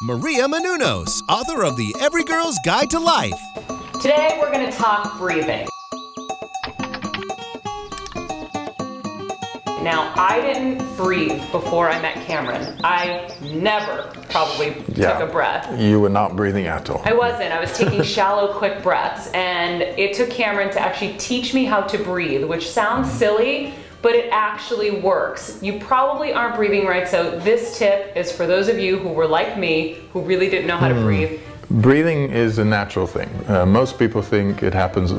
Maria Menounos, author of the Every Girl's Guide to Life. Today we're going to talk breathing. Now, I didn't breathe before I met Cameron. I never probably took a breath. You were not breathing at all. I wasn't. I was taking shallow, quick breaths. And it took Cameron to actually teach me how to breathe, which sounds silly, but it actually works. You probably aren't breathing right, so this tip is for those of you who were like me, who really didn't know how to breathe. Breathing is a natural thing. Most people think it happens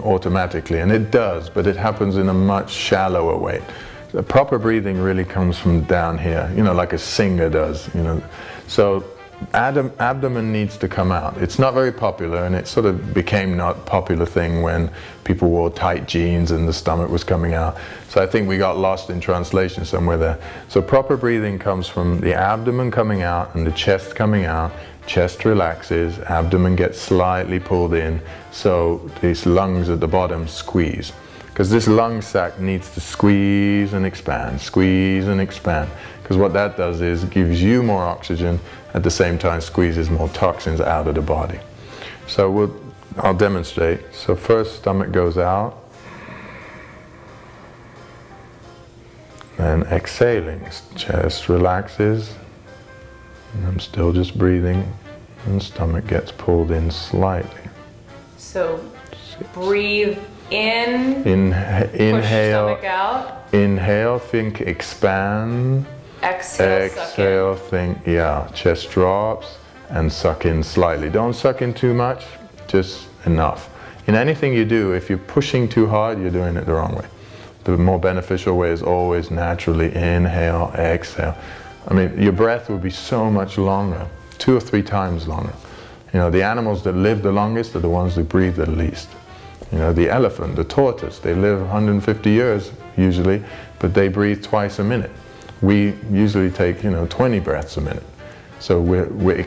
automatically, and it does, but it happens in a much shallower way. The proper breathing really comes from down here, you know, like a singer does, you know. So abdomen needs to come out. It's not very popular, and it sort of became not a popular thing when people wore tight jeans and the stomach was coming out. So I think we got lost in translation somewhere there. So proper breathing comes from the abdomen coming out and the chest coming out. Chest relaxes, abdomen gets slightly pulled in, so these lungs at the bottom squeeze. Because this lung sac needs to squeeze and expand, because what that does is gives you more oxygen, at the same time squeezes more toxins out of the body. So I'll demonstrate. So first, stomach goes out, then exhaling, chest relaxes, and I'm still just breathing, and stomach gets pulled in slightly. So breathe in, push inhale, stomach out. Inhale, think expand. Exhale, think, chest drops and suck in slightly. Don't suck in too much, just enough. In anything you do, if you're pushing too hard, you're doing it the wrong way. The more beneficial way is always naturally inhale, exhale. I mean, your breath will be so much longer, 2 or 3 times longer. You know, the animals that live the longest are the ones that breathe the least. You know, the elephant, the tortoise, they live 150 years usually, but they breathe twice a minute. We usually take, 20 breaths a minute. So we're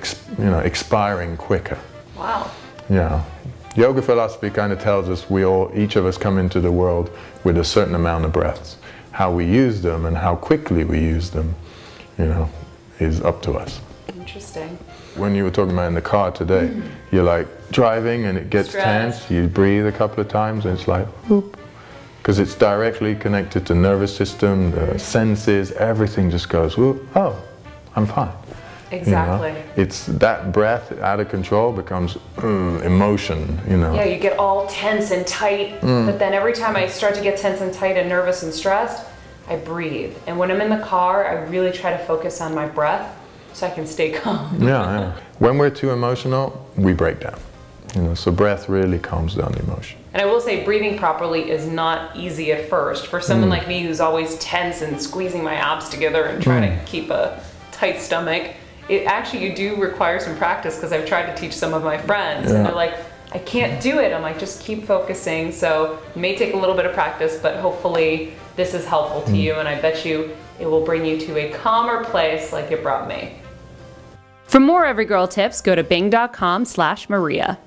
expiring quicker. Wow. Yeah. Yoga philosophy kind of tells us each of us come into the world with a certain amount of breaths. How we use them and how quickly we use them, is up to us. Interesting. When you were talking about in the car today, you're like driving and it gets tense, you breathe a couple of times and it's like, whoop. Because it's directly connected to nervous system, the senses, everything just goes, whoop, oh, I'm fine. Exactly. It's that breath out of control becomes emotion, Yeah, you get all tense and tight, but then every time I start to get tense and tight and nervous and stressed, I breathe. And when I'm in the car, I really try to focus on my breath so I can stay calm. Yeah. When we're too emotional, we break down. So breath really calms down the emotion. And I will say breathing properly is not easy at first. For someone like me who's always tense and squeezing my abs together and trying to keep a tight stomach, you do require some practice, because I've tried to teach some of my friends and they're like, I can't do it. I'm like, just keep focusing. So it may take a little bit of practice, but hopefully this is helpful to you, and I bet you it will bring you to a calmer place like it brought me. For more Every Girl tips, go to bing.com/Maria.